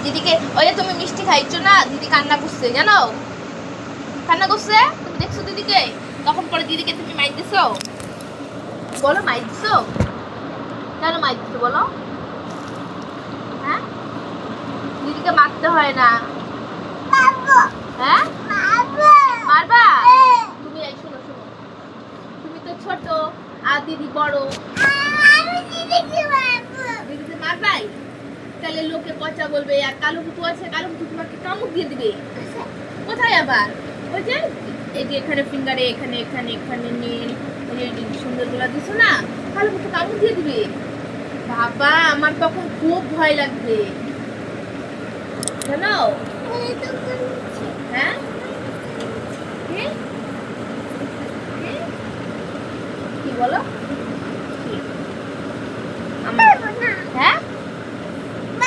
দিদিকে ওই যে তুমি মিষ্টি খাইছো না, দিদি কান্না করছে জানো, কান্না করছে। তুমি দেখছো দিদিকে, তখন পরে দিদিকে তুমি মাইর দিছো, বলো মাইর দিছো, কেন মাইর দিছো বলো? হ্যাঁ, দিদিকে মারতে হয় না। হ্যাঁ মারবা তুমি? এই শোনো শোনো, তুমি তো ছোট আর দিদি বড়, দিদিকে মারবাই, তাহলে লোকে পচা বলবে। আর কালো কুতু আছে, কালো কুতু তোমাকে কামড় দিয়ে দিবে। কোথায় আবার ওই যে এই যে এখানে ফিঙ্গারে, এখানে এখানে এখানে নীল সুন্দর গুলা দিছো না, কালো কুতু কামড় দিয়ে দিবে। বাবা আমার তখন খুব ভয় লাগবে জানো। হ্যাঁ কি বলো?